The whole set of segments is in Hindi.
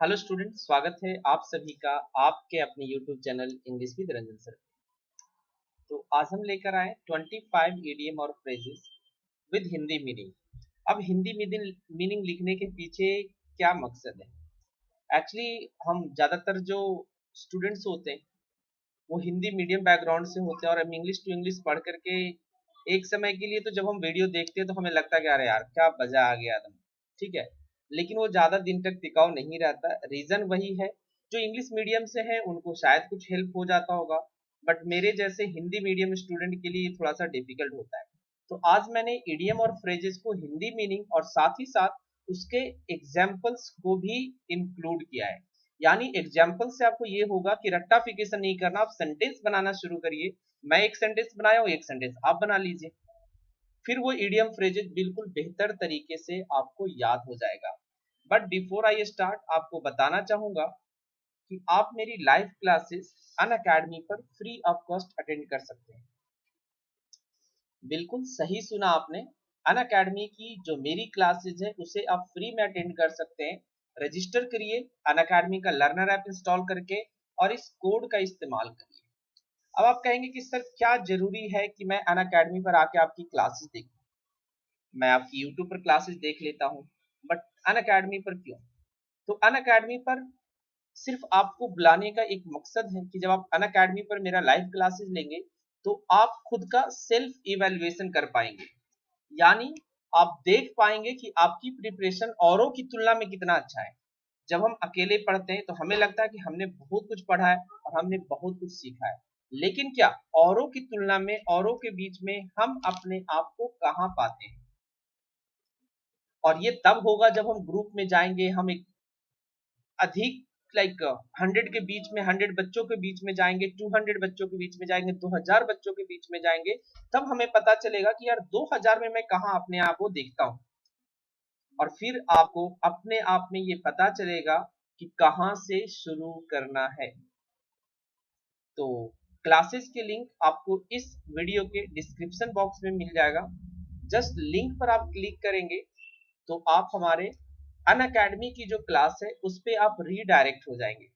हेलो स्टूडेंट, स्वागत है आप सभी का आपके अपने YouTube channel English with Ranjan sir. तो आज हम लेकर आए 25 ईडीएम और फ्रेजेस विद हिंदी मीनिंग। अब हिंदी मीनिंग लिखने के पीछे क्या मकसद है? एक्चुअली हम ज़्यादातर जो स्टूडेंट्स होते हैं वो हिंदी मीडियम बैकग्राउंड से होते हैं और हम इंग्लिश टू इंग्लिश पढ़ करके एक समय के लिए तो जब हम वीडियो देखते हैं तो हमें लगता है कि अरे यार क्या मजा आ गया एकदम, ठीक है। लेकिन वो ज़्यादा दिन तक टिकाऊ नहीं रहता। रीज़न वही है, जो इंग्लिश मीडियम से है उनको शायद कुछ हेल्प हो जाता होगा, बट मेरे जैसे हिंदी मीडियम स्टूडेंट के लिए थोड़ा सा डिफिकल्ट होता है। तो आज मैंने इडियम और फ्रेजेस को हिंदी मीनिंग और साथ ही साथ उसके एग्जाम्पल्स को भी इंक्लूड किया है। यानी एग्जाम्पल से आपको ये होगा कि रट्टाफिकेशन नहीं करना, आप सेंटेंस बनाना शुरू करिए। मैं एक सेंटेंस बनाया हूँ, एक सेंटेंस आप बना लीजिए, फिर वो इडियम फ्रेजेस बिल्कुल बेहतर तरीके से आपको याद हो जाएगा। बट बिफोर आई स्टार्ट आपको बताना चाहूंगा कि आप मेरी लाइव क्लासेस अनअकैडमी पर फ्री ऑफ कॉस्ट अटेंड कर सकते हैं। बिल्कुल सही सुना आपने, अनअकैडमी की जो मेरी क्लासेस है उसे आप फ्री में अटेंड कर सकते हैं। रजिस्टर करिए अनअकैडमी का लर्नर ऐप इंस्टॉल करके और इस कोड का इस्तेमाल करिए। अब आप कहेंगे कि सर क्या जरूरी है कि मैं अनअकैडमी पर आके आपकी क्लासेस देखूं? मैं आपकी यूट्यूब पर क्लासेस देख लेता हूं, बट अनअकैडमी पर क्यों? तो अनअकैडमी पर सिर्फ आपको बुलाने का एक मकसद है कि जब आप अनअकैडमी पर मेरा लाइव क्लासेस लेंगे तो आप खुद का सेल्फ इवैल्यूएशन कर पाएंगे। यानी आप देख पाएंगे कि आपकी प्रिपरेशन औरों की तुलना में कितना अच्छा है। जब हम अकेले पढ़ते हैं तो हमें लगता है कि हमने बहुत कुछ पढ़ा है और हमने बहुत कुछ सीखा है, लेकिन क्या औरों की तुलना में, औरों के बीच में हम अपने आप को कहाँ पाते हैं? और ये तब होगा जब हम ग्रुप में जाएंगे, हम एक अधिक लाइक 100 के बीच में, 100 बच्चों के बीच में जाएंगे, 200 बच्चों के बीच में जाएंगे, 2000 बच्चों के बीच में जाएंगे, तब हमें पता चलेगा कि यार 2000 में मैं कहाँ अपने आप को देखता हूँ। और फिर आपको अपने आप में ये पता चलेगा कि कहाँ से शुरू करना है। तो क्लासेस के लिंक आपको इस वीडियो के डिस्क्रिप्शन बॉक्स में मिल जाएगा। जस्ट लिंक पर आप क्लिक करेंगे तो आप हमारे अनअकैडमी की जो क्लास है उस पे आप रीडायरेक्ट हो जाएंगे।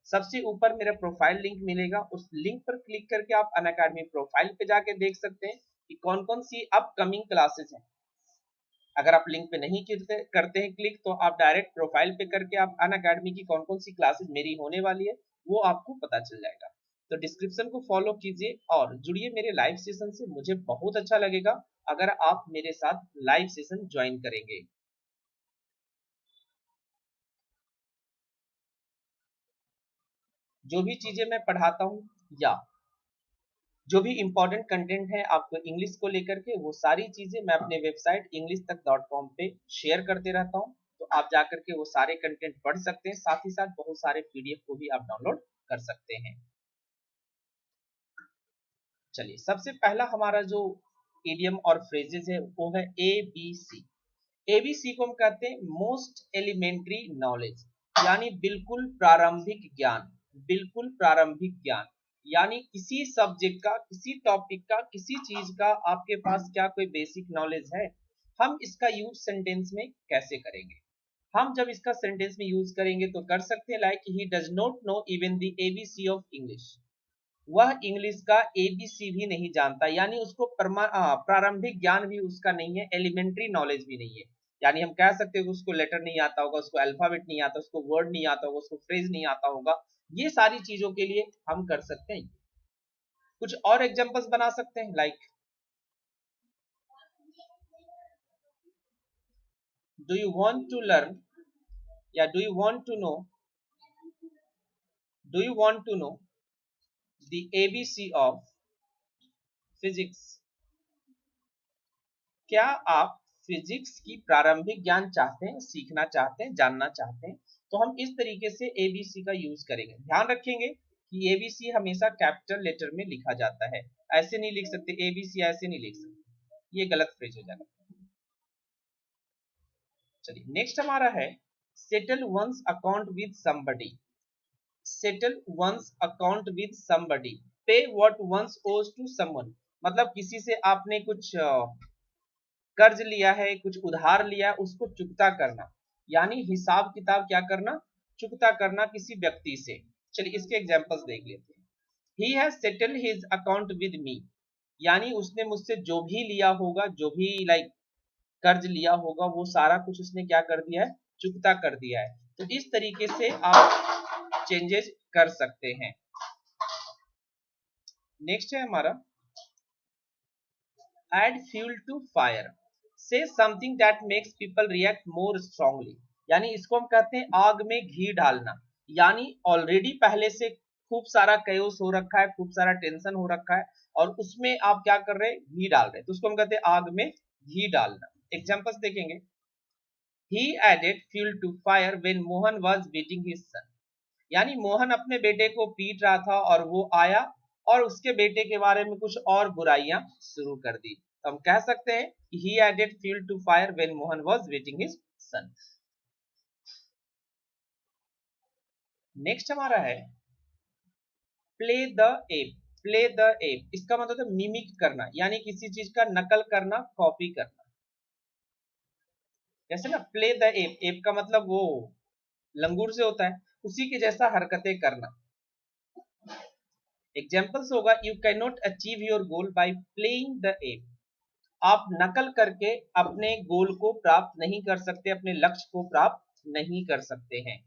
सबसे ऊपर मेरा प्रोफाइल लिंक मिलेगा, उस लिंक पर क्लिक करके आप अनअकैडमी प्रोफाइल पे जाके देख सकते हैं कि कौन कौन सी अपकमिंग क्लासेस हैं। अगर आप लिंक पे नहीं करते हैं क्लिक, तो आप डायरेक्ट प्रोफाइल पे करके आप अनअकैडमी की कौन कौन सी क्लासेस मेरी होने वाली है वो आपको पता चल जाएगा। तो डिस्क्रिप्शन को फॉलो कीजिए और जुड़िए मेरे लाइव सेशन से। मुझे बहुत अच्छा लगेगा अगर आप मेरे साथ लाइव सेशन ज्वाइन करेंगे। जो भी चीजें मैं पढ़ाता हूँ या जो भी इंपॉर्टेंट कंटेंट है आपको इंग्लिश को लेकर के, वो सारी चीजें मैं अपने वेबसाइट englishtak.com पे शेयर करते रहता हूँ। तो आप जाकर के वो सारे कंटेंट पढ़ सकते हैं, साथ ही साथ बहुत सारे पीडीएफ को भी आप डाउनलोड कर सकते हैं। चलिए, सबसे पहला हमारा जो इडियम और फ्रेजेस है वो है एबीसी। एबीसी को हम कहते हैं मोस्ट एलिमेंट्री नॉलेज, यानी बिल्कुल प्रारंभिक ज्ञान। बिल्कुल प्रारंभिक ज्ञान यानी किसी सब्जेक्ट का, किसी टॉपिक का, किसी चीज का आपके पास क्या कोई बेसिक नॉलेज है, हम इसका यूज सेंटेंस में कैसे करेंगे? हम जब इसका सेंटेंस में यूज करेंगे तो कर सकते हैं like he does not know even the ABC of English. वह इंग्लिश का एबीसी भी नहीं जानता, यानी उसको प्रारंभिक ज्ञान भी उसका नहीं है, एलिमेंट्री नॉलेज भी नहीं है। यानी हम कह सकते हैं कि उसको लेटर नहीं आता होगा, उसको अल्फाबेट नहीं आता, उसको वर्ड नहीं आता होगा, उसको फ्रेज नहीं आता होगा। ये सारी चीजों के लिए हम कर सकते हैं। कुछ और एग्जांपल्स बना सकते हैं like do you want to learn या do you want to know, do you want to know the ABC of physics. क्या आप फिजिक्स की प्रारंभिक ज्ञान चाहते हैं, सीखना चाहते हैं, जानना चाहते हैं? तो हम इस तरीके से एबीसी का यूज करेंगे। ध्यान रखेंगे कि एबीसी हमेशा कैपिटल लेटर में लिखा जाता है, ऐसे नहीं लिख सकते एबीसी, ऐसे नहीं लिख सकते, ये गलत फ्रेज हो जाएगा। चलिए, नेक्स्ट हमारा है settle one's account with somebody. Settle one's account with somebody, pay what one owes to someone. मतलब किसी से आपने कुछ कर्ज लिया है, कुछ उधार लिया, उसको चुकता करना। यानी हिसाब किताब क्या करना, चुकता करना किसी व्यक्ति से। चलिए इसके एग्जांपल्स देख लेते हैं। He has settled his account with me, यानी उसने मुझसे जो भी लिया होगा, जो भी कर्ज लिया होगा, वो सारा कुछ उसने क्या कर दिया है, चुकता कर दिया है। तो इस तरीके से आप चेंजेस कर सकते हैं। नेक्स्ट है हमारा add fuel to fire, say something that makes people react more strongly, यानी इसको हम कहते हैं आग में घी डालना। यानी ऑलरेडी पहले से खूब सारा कयोस हो रखा है, खूब सारा टेंशन हो रखा है, और उसमें आप क्या कर रहे हैं, घी डाल रहे हैं, तो उसको हम कहते हैं आग में घी डालना। एग्जांपल्स देखेंगे। he added fuel to fire when Mohan was beating his son, यानी मोहन अपने बेटे को पीट रहा था और वो आया और उसके बेटे के बारे में कुछ और बुराइयां शुरू कर दी। तो हम कह सकते हैं he added fuel to fire when Mohan was beating his son। Next हमारा है play the app. Play the app इसका मतलब है मिमिक करना, यानी किसी चीज का नकल करना, कॉपी करना। जैसे ना प्ले द एप, एप का मतलब वो लंगूर से होता है, उसी के जैसा हरकतें करना। एग्जाम्पल्स होगा you can not achieve your goal by playing the app, आप नकल करके अपने गोल को प्राप्त नहीं कर सकते, अपने लक्ष्य को प्राप्त नहीं कर सकते हैं।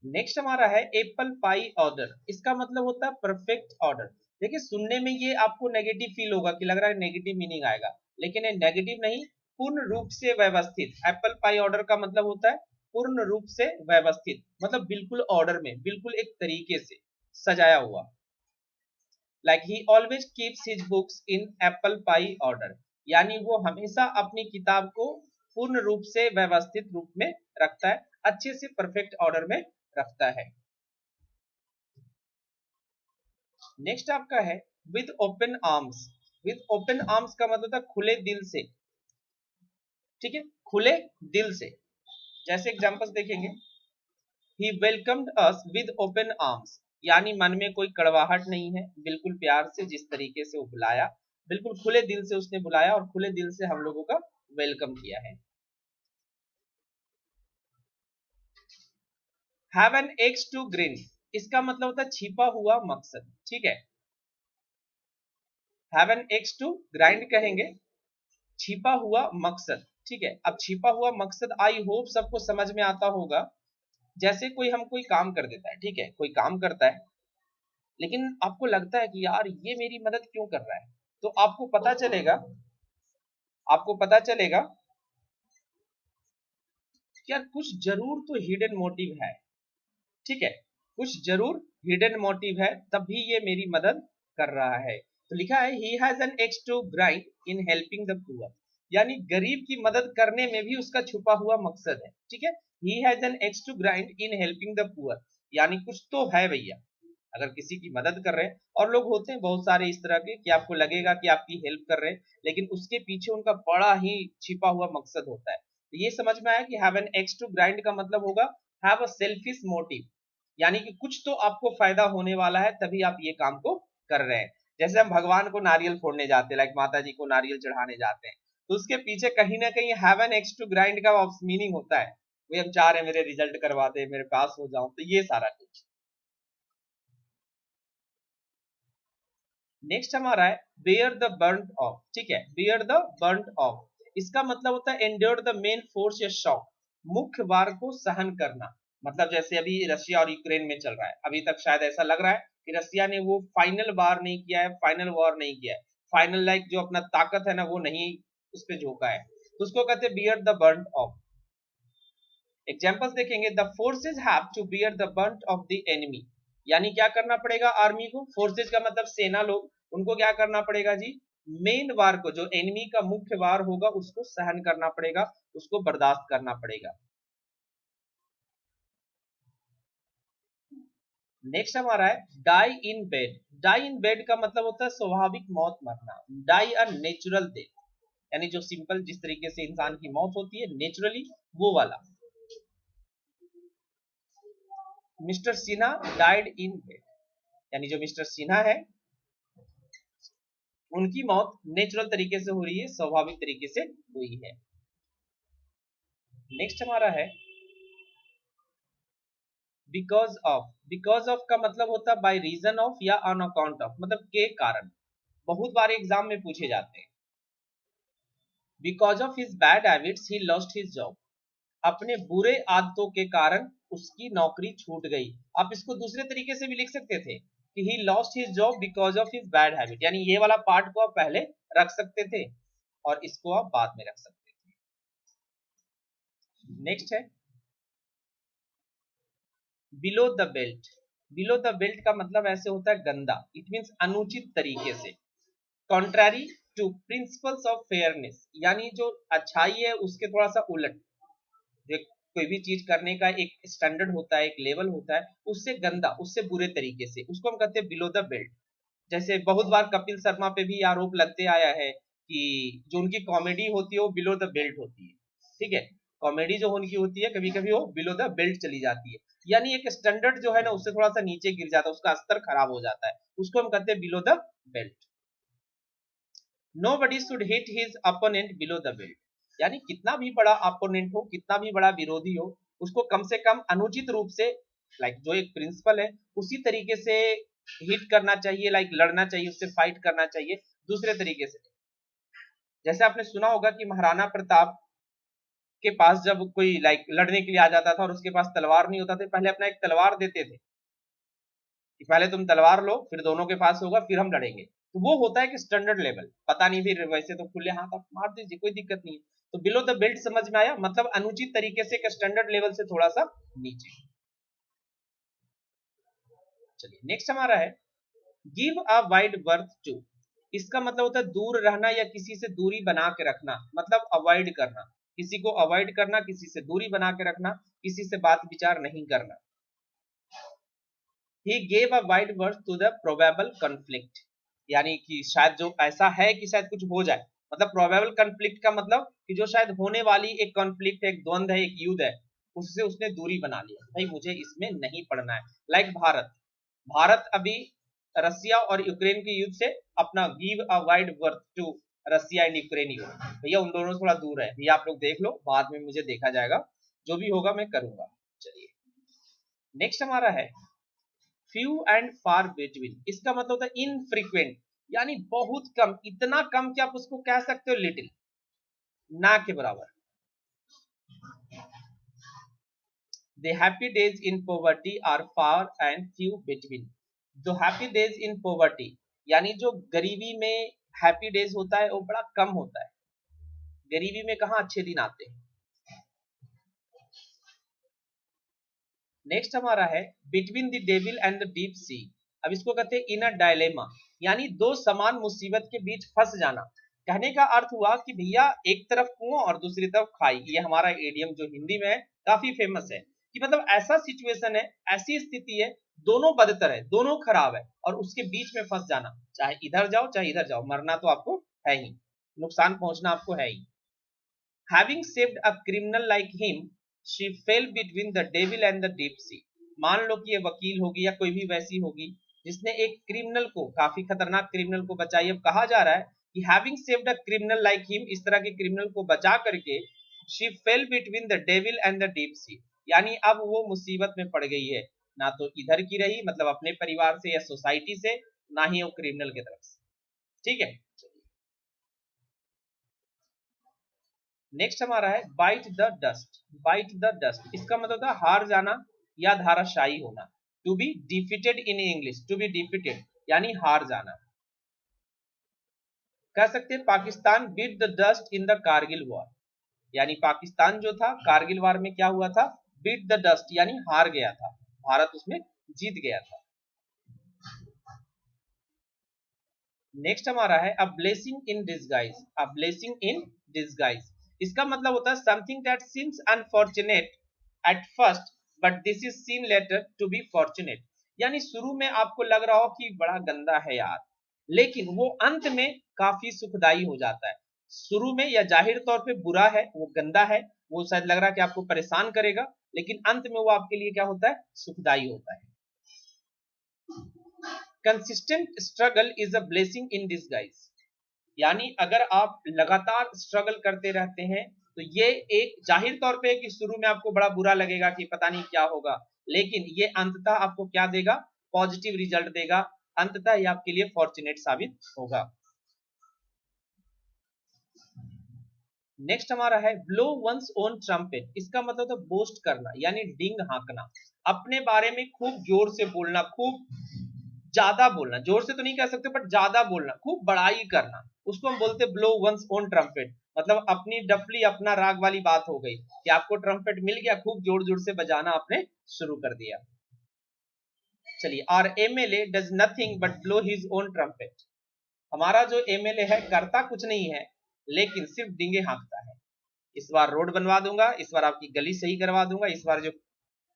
नेक्स्ट हमारा है एप्पल पाई ऑर्डर, इसका मतलब होता है परफेक्ट ऑर्डर। देखिए सुनने में ये आपको नेगेटिव फील होगा कि लग रहा है नेगेटिव मीनिंग आएगा, लेकिन ये नेगेटिव नहीं, पूर्ण रूप से व्यवस्थित। एप्पल पाई ऑर्डर का मतलब होता है पूर्ण रूप से व्यवस्थित, मतलब बिल्कुल ऑर्डर में, बिल्कुल एक तरीके से सजाया हुआ। Like he always keeps his books in apple pie order, यानी वो हमेशा अपनी किताब को पूर्ण रूप से व्यवस्थित रूप में रखता है, अच्छे से परफेक्ट ऑर्डर में रखता है। नेक्स्ट आपका है with open arms. With open arms का मतलब था खुले दिल से, ठीक है, खुले दिल से। जैसे एग्जांपल्स देखेंगे, he welcomed us with open arms, यानी मन में कोई कड़वाहट नहीं है, बिल्कुल प्यार से जिस तरीके से वो बुलाया, बिल्कुल खुले दिल से उसने बुलाया और खुले दिल से हम लोगों का वेलकम किया है। Have an axe to grin, इसका मतलब होता है छिपा हुआ मकसद, ठीक है। Have an axe to grind कहेंगे, छिपा हुआ मकसद, ठीक है। अब छिपा हुआ मकसद आई होप सबको समझ में आता होगा। जैसे कोई काम कर देता है, ठीक है, कोई काम करता है, लेकिन आपको लगता है कि यार ये मेरी मदद क्यों कर रहा है, तो आपको पता चलेगा कि यार कुछ जरूर तो हिडन मोटिव है, ठीक है, कुछ जरूर हिडन मोटिव है, तभी ये मेरी मदद कर रहा है। तो लिखा है he has an axe to grind in helping the poor, यानी गरीब की मदद करने में भी उसका छुपा हुआ मकसद है, ठीक है। He has an axe to grind in helping the poor, यानी कुछ तो है भैया, अगर किसी की मदद कर रहे हैं। और लोग होते हैं बहुत सारे इस तरह के कि आपको लगेगा कि आपकी हेल्प कर रहे हैं, लेकिन उसके पीछे उनका बड़ा ही छिपा हुआ मकसद होता है। तो ये समझ में आया कि have an axe to grind का मतलब होगा हैव अ सेल्फिश मोटिव, यानी कि कुछ तो आपको फायदा होने वाला है तभी आप ये काम को कर रहे हैं। जैसे हम भगवान को नारियल फोड़ने जाते हैं, लाइक माता जी को नारियल चढ़ाने जाते हैं, तो उसके पीछे कहीं ना कहीं have an axe to grind का मीनिंग होता है, वे हम चाह रहे हैं मेरे रिजल्ट करवा दे, मेरे पास हो जाऊं, तो ये सारा कुछ। नेक्स्ट हमारा है बेयर द बर्nt ऑफ, ठीक है, बेयर द बर्nt ऑफ, इसका मतलब होता है एंड्योर द मेन फोर्स या शॉक, मुख्य वार को सहन करना। मतलब जैसे अभी रशिया और यूक्रेन में चल रहा है, अभी तक शायद ऐसा लग रहा है कि रशिया ने वो फाइनल वार नहीं किया है, फाइनल वॉर नहीं किया है, फाइनल जो अपना ताकत है ना वो नहीं उस पर झोंका है, तो उसको कहते हैं bear the brunt of. Examples देखेंगे, the forces have to bear the brunt of the enemy, यानी क्या करना पड़ेगा आर्मी को, फोर्सेज का मतलब सेना, लोग उनको क्या करना पड़ेगा जी, मेन वार को, जो एनिमी का मुख्य वार होगा उसको सहन करना पड़ेगा, उसको बर्दाश्त करना पड़ेगा। नेक्स्ट हमारा है die in bed. Die in bed का मतलब होता है स्वाभाविक मौत मरना, डाई अ नेचुरल डेथ, यानी जो सिंपल जिस तरीके से इंसान की मौत होती है नेचुरली, वो वाला। Mister Sinha died in bed, यानी जो मिस्टर सिन्हा है उनकी मौत नेचुरल तरीके से हो रही है, स्वाभाविक तरीके से हुई है। नेक्स्ट हमारा है बिकॉज ऑफ का मतलब होता है बाय रीजन ऑफ या ऑन अकाउंट ऑफ, मतलब के कारण। बहुत बार एग्जाम में पूछे जाते हैं। Because of his bad habits he lost his job, अपने बुरे आदतों के कारण उसकी नौकरी छूट गई। आप इसको दूसरे तरीके से भी लिख सकते थे कि he lost his job because of his bad habit, यानी ये वाला पार्ट को आप पहले रख सकते थे और इसको आप बाद में रख सकते थे। नेक्स्ट है below the belt. Below the belt का मतलब ऐसे होता है गंदा, इट मीन्स अनुचित तरीके से। Contrary to principles of fairness, यानी जो अच्छाई है उसके थोड़ा सा उलट। जो कोई भी चीज करने का एक स्टैंडर्ड होता है, एक लेवल होता है, उससे गंदा, उससे बुरे तरीके से, उसको हम कहते हैं बिलो द बेल्ट। जैसे बहुत बार कपिल शर्मा पे भी आरोप लगते आया है कि जो उनकी कॉमेडी होती है वो बिलो द बेल्ट होती है। ठीक है, कॉमेडी जो उनकी होती है कभी कभी वो बिलो द बेल्ट चली जाती है, यानी एक स्टैंडर्ड जो है ना उससे थोड़ा सा नीचे गिर जाता है, उसका स्तर खराब हो जाता है, उसको हम कहते हैं below the belt. Nobody should hit his opponent below the belt, यानी कितना भी बड़ा अपोनेंट हो, कितना भी बड़ा विरोधी हो, उसको कम से कम अनुचित रूप से, लाइक जो एक प्रिंसिपल है उसी तरीके से हिट करना चाहिए, लाइक लड़ना चाहिए, उससे फाइट करना चाहिए दूसरे तरीके से। जैसे आपने सुना होगा कि महाराणा प्रताप के पास जब कोई लाइक लड़ने के लिए आ जाता था और उसके पास तलवार नहीं होता था, पहले अपना एक तलवार देते थे कि पहले तुम तलवार लो, फिर दोनों के पास होगा, फिर हम लड़ेंगे। तो वो होता है कि स्टैंडर्ड लेवल, पता नहीं, फिर वैसे तो खुले हाथ आप मार दीजिए, कोई दिक्कत नहीं है। तो बिलो द बेल्ट समझ में आया, मतलब अनुचित तरीके से, एक स्टैंडर्ड लेवल से थोड़ा सा नीचे। चलिए नेक्स्ट हमारा है give a wide berth to. इसका मतलब होता है दूर रहना या किसी से दूरी बना के रखना, मतलब अवॉइड करना, किसी को अवॉइड करना, किसी से दूरी बना के रखना, किसी से बात विचार नहीं करना। He gave a wide berth to the probable conflict, यानी कि शायद जो ऐसा है कि शायद कुछ हो जाए, मतलब प्रोबेबल कॉन्फ्लिक्ट का मतलब कि जो शायद होने वाली एक कॉन्फ्लिक्ट है, एक द्वंद है, एक युद्ध है, उससे उसने दूरी बना लिया, भाई मुझे इसमें नहीं पड़ना है। लाइक भारत, भारत अभी रसिया और यूक्रेन के युद्ध से अपना give a wide berth to Russia and Ukraine युद्ध, भैया उन दोनों से थोड़ा दूर है भैया, आप लोग देख लो, बाद में मुझे देखा जाएगा, जो भी होगा मैं करूंगा। चलिए नेक्स्ट हमारा है फ्यू एंड फार बिटवीन। इसका मतलब होता है इनफ्रीक्वेंट, यानी बहुत कम, इतना कम कि आप उसको कह सकते हो लिटिल, ना के बराबर। The happy days in poverty are far and few between. जो हैप्पी डेज इन पॉवर्टी, यानी जो गरीबी में हैप्पी डेज होता है वो बड़ा कम होता है, गरीबी में कहाँ अच्छे दिन आते हैं। नेक्स्ट हमारा है between the devil and the deep sea. अब इसको कहते हैं इनर डायलेमा, यानी दो समान मुसीबत के बीच फंस जाना। कहने का अर्थ हुआ कि भैया एक तरफ कुआं और दूसरी तरफ खाई, ये हमारा एडियम जो हिंदी में है काफी फेमस है, कि मतलब ऐसा सिचुएशन है, ऐसी स्थिति है, दोनों बदतर है, दोनों खराब है, और उसके बीच में फंस जाना, चाहे इधर जाओ चाहे इधर जाओ, मरना तो आपको है ही, नुकसान पहुंचना आपको है ही। Having saved a criminal like him, she fell between the devil and the deep sea. मान लो कि ये वकील होगी या कोई भी वैसी होगी जिसने एक क्रिमिनल को, काफी खतरनाक क्रिमिनल को बचाई। अब कहा जा रहा है कि having saved a criminal like him, इस तरह के क्रिमिनल को बचा करके, she fail between the devil and the deep sea, यानी अब वो मुसीबत में पड़ गई है, ना तो इधर की रही, मतलब अपने परिवार से या सोसाइटी से, ना ही वो क्रिमिनल की तरफ से। ठीक है, नेक्स्ट हमारा है bite the dust. Bite the dust इसका मतलब था हार जाना या धाराशायी होना। To be defeated in English, to be defeated यानी हार जाना। कह सकते हैं Pakistan beat the dust in the Kargil war, यानी पाकिस्तान जो था कारगिल वार में क्या हुआ था, बीट द डस्ट यानी हार गया था, भारत उसमें जीत गया था। नेक्स्ट हमारा है a blessing in disguise. A blessing in disguise इसका मतलब होता है something that seems unfortunate at first but this is seen later to be fortunate, यानी शुरू में आपको लग रहा हो कि बड़ा गंदा है यार, लेकिन वो अंत में काफी सुखदाई हो जाता है। शुरू में या जाहिर तौर पे बुरा है, वो गंदा है, वो शायद लग रहा है कि आपको परेशान करेगा, लेकिन अंत में वो आपके लिए क्या होता है, सुखदाई होता है। Consistent struggle is a blessing in disguise, यानी अगर आप लगातार स्ट्रगल करते रहते हैं तो ये एक जाहिर तौर पे कि शुरू में आपको बड़ा बुरा लगेगा कि पता नहीं क्या होगा, लेकिन ये अंततः आपको क्या देगा, पॉजिटिव रिजल्ट देगा, अंततः ये आपके लिए फॉर्चुनेट साबित होगा। नेक्स्ट हमारा है ब्लो वंस ओन ट्रम्पेट। इसका मतलब तो बोस्ट करना यानी डिंग हाँकना, अपने बारे में खूब जोर से बोलना, खूब ज्यादा बोलना, जोर से तो नहीं कह सकते बट ज्यादा बोलना, खूब बड़ाई करना, उसको हम बोलते ब्लो वंस ओन ट्रम्पेट। मतलब अपनी डफली अपना राग वाली बात हो गई कि आपको ट्रम्पेट मिल गया, खूब जोर जोर से बजाना आपने शुरू कर दिया। चलिए, और MLA does nothing but blow his own trumpet. हमारा जो एमएलए है करता कुछ नहीं है लेकिन सिर्फ डिंगे हाँकता है। इस बार रोड बनवा दूंगा, इस बार आपकी गली सही करवा दूंगा, इस बार जो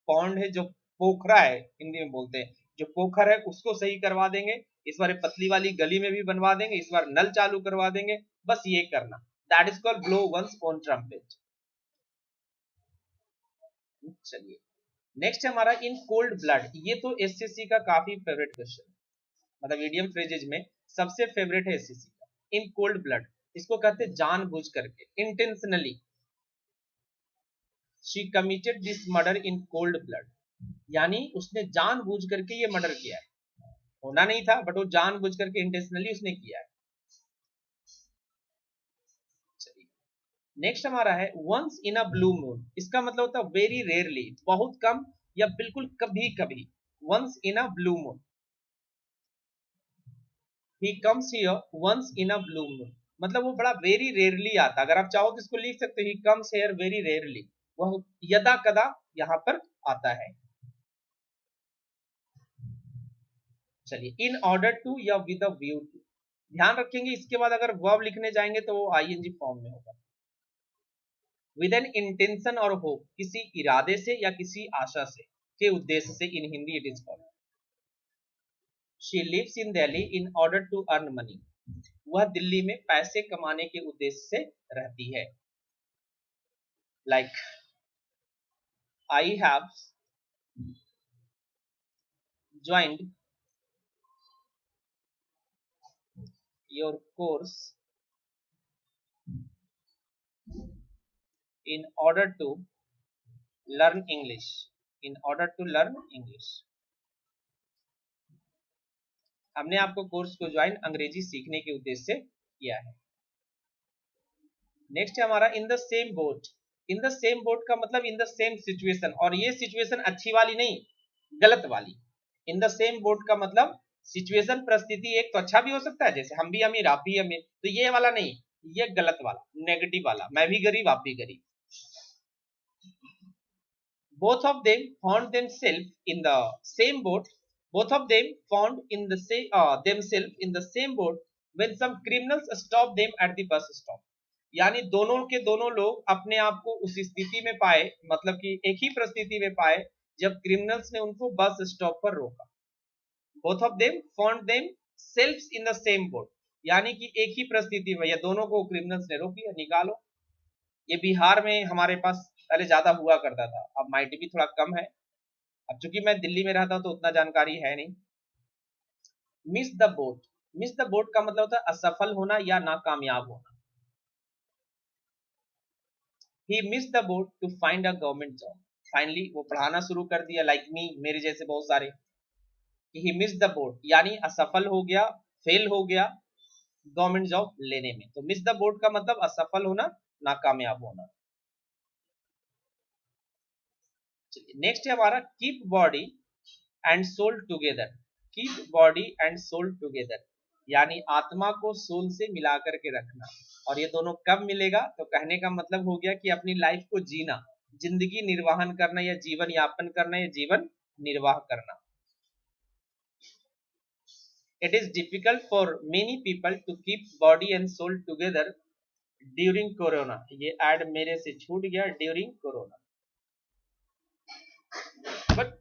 पौंड है, जो पोखरा है हिंदी में बोलते हैं, जो पोखर है उसको सही करवा देंगे, इस बार पतली वाली गली में भी बनवा देंगे, इस बार नल चालू करवा देंगे, बस ये करना, that is called blow one's on trumpet. चलिए, नेक्स्ट है हमारा इन कोल्ड ब्लड। ये तो एसएससी का काफी फेवरेट क्वेश्चन है, मतलब ईडियम फ्रेजेज में सबसे फेवरेट है एसएससी का। इन कोल्ड ब्लड, इसको कहते हैं जानबूझ करके, intentionally. She committed this murder in cold blood, यानी उसने जानबूझ करके ये मर्डर किया है, होना नहीं था बट वो जानबूझ करके इंटेंशनली उसने किया है। चलिए, नेक्स्ट हमारा है once in a blue moon. इसका मतलब होता है वेरी रेयरली, बहुत कम या बिल्कुल कभी कभी। Once in a blue moon, he comes here once in a blue moon, मतलब वो बड़ा वेरी रेयरली आता। अगर आप चाहो तो इसको लिख सकते हो ही कम्स हियर वेरी रेयरली, वह यदा कदा यहाँ पर आता है। चलिए, इन ऑर्डर टू या विद अ व्यू टू, ध्यान रखेंगे इसके बाद अगर वर्ब लिखने जाएंगे तो वो आईएनजी फॉर्म में होगा। विद एन इंटेंशन और होप, किसी इरादे से या किसी आशा से, के उद्देश्य से, in Hindi it is called. She lives in Delhi in order to earn money, वह दिल्ली में पैसे कमाने के उद्देश्य से रहती है। Like I have joined your course in order to learn English, in order to learn English। हमने आपको कोर्स को ज्वाइन अंग्रेजी सीखने के उद्देश्य से किया है। नेक्स्ट है हमारा in the same boat. In the same boat का मतलब इन द सेम सिचुएशन, और ये सिचुएशन अच्छी वाली नहीं, गलत वाली। इन द सेम बोट का मतलब सिचुएशन, परिस्थिति एक तो अच्छा भी हो सकता है, जैसे हम भी अमीर आप भी अमीर, तो ये वाला नहीं, ये गलत वाला, नेगेटिव वाला, मैं भी गरीब आप भी गरीब। both of them found themselves in the same boat, both of them found in the same themselves in the same boat when some criminals stopped them at the bus stop। यानी दोनों के दोनों लोग अपने आप को उस स्थिति में पाए, मतलब कि एक ही परिस्थिति में पाए जब क्रिमिनल्स ने उनको बस स्टॉप पर रोका। both of them found themselves in the same boat, यानी कि एक ही परिस्थिति में, या दोनों को क्रिमिनल्स ने रोक लिया। निकालो, ये बिहार में हमारे पास पहले ज्यादा हुआ करता था, अब माइट भी थोड़ा कम है, अब चूंकि मैं दिल्ली में रहता हूं तो उतना जानकारी है नहीं। Miss the boat, miss the boat का मतलब होता है असफल होना या नाकामयाब होना। He miss the boat to find a government job, finally वो पढ़ाना शुरू कर दिया, लाइक मी, मेरे जैसे बहुत सारे। ही मिस द बोट यानी असफल हो गया, फेल हो गया गवर्नमेंट जॉब लेने में, तो मिस द बोट का मतलब असफल होना, नाकामयाब होना। नेक्स्ट है हमारा keep body and soul together. Keep body and soul together यानी आत्मा को सोल से मिला करके रखना, और ये दोनों कब मिलेगा, तो कहने का मतलब हो गया कि अपनी लाइफ को जीना, जिंदगी निर्वाहन करना या जीवन यापन करना या जीवन निर्वाह करना। It is difficult for many people to keep body and soul together during corona. ये एड मेरे से छूट गया, ड्यूरिंग कोरोना। बट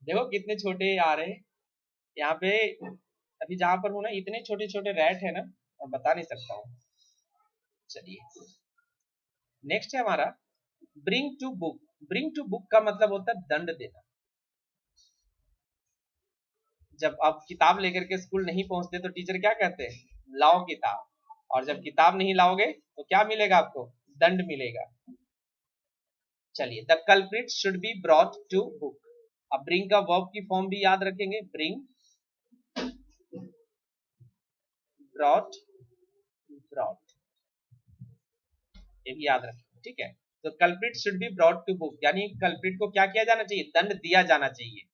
देखो कितने छोटे आ रहे हैं यहाँ पे, अभी जहां पर हूं ना, इतने छोटे छोटे रैट है ना, मैं बता नहीं सकता हूँ। चलिए, नेक्स्ट है हमारा bring to book. Bring to book का मतलब होता है दंड देना। जब आप किताब लेकर के स्कूल नहीं पहुंचते तो टीचर क्या कहते हैं, लाओ किताब, और जब किताब नहीं लाओगे तो क्या मिलेगा आपको, दंड मिलेगा। चलिए, the culprit should be brought to book. अब ब्रिंग का वर्ब की फॉर्म भी याद रखेंगे, ब्रिंग, ब्रॉट, ब्रॉट, ये भी याद रखेंगे, ठीक है। तो culprit should be brought to book, यानी कल्प्रिट को क्या किया जाना चाहिए, दंड दिया जाना चाहिए।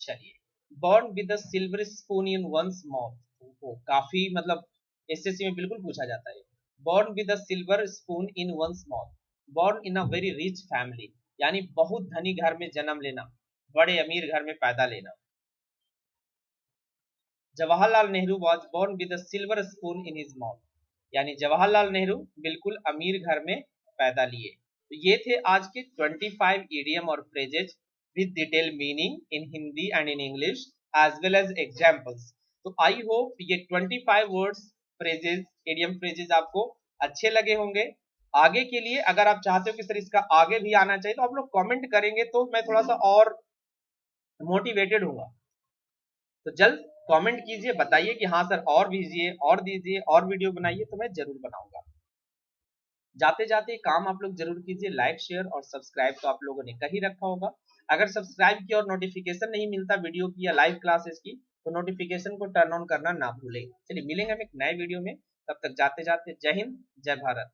चलिए, born with the silver spoon in one's mouth, काफी मतलब एसएससी में बिल्कुल पूछा जाता है। Born with the silver spoon in one's mouth, born in a very rich family, यानी बहुत धनी घर में जन्म लेना, बड़े अमीर घर में पैदा लेना। Jawaharlal Nehru was born with a silver spoon in his mouth, यानी जवाहरलाल नेहरू बिल्कुल अमीर घर में पैदा लिए। तो ये थे आज के 25 इडियम और phrases with detail meaning in Hindi and in English as well as examples. तो आई होप ये 25 वर्ड्स, फ्रेजेज, इडियम फ्रेजेज आपको अच्छे लगे होंगे। आगे के लिए अगर आप चाहते हो कि सर इसका आगे भी आना चाहिए, तो आप लोग कमेंट करेंगे तो मैं थोड़ा सा और मोटिवेटेड हूँ। तो जल्द कमेंट कीजिए, बताइए कि हाँ सर और दीजिए, और दीजिए, और वीडियो बनाइए, तो मैं जरूर बनाऊंगा। जाते जाते काम आप लोग जरूर कीजिए, लाइक शेयर और सब्सक्राइब तो आप लोगों ने कर ही रखा होगा। अगर सब्सक्राइब किया और नोटिफिकेशन नहीं मिलता वीडियो की या लाइव क्लासेस की, तो नोटिफिकेशन को टर्न ऑन करना ना भूलें। चलिए, मिलेंगे हम एक नए वीडियो में, तब तक जाते जाते जय हिंद, जय भारत।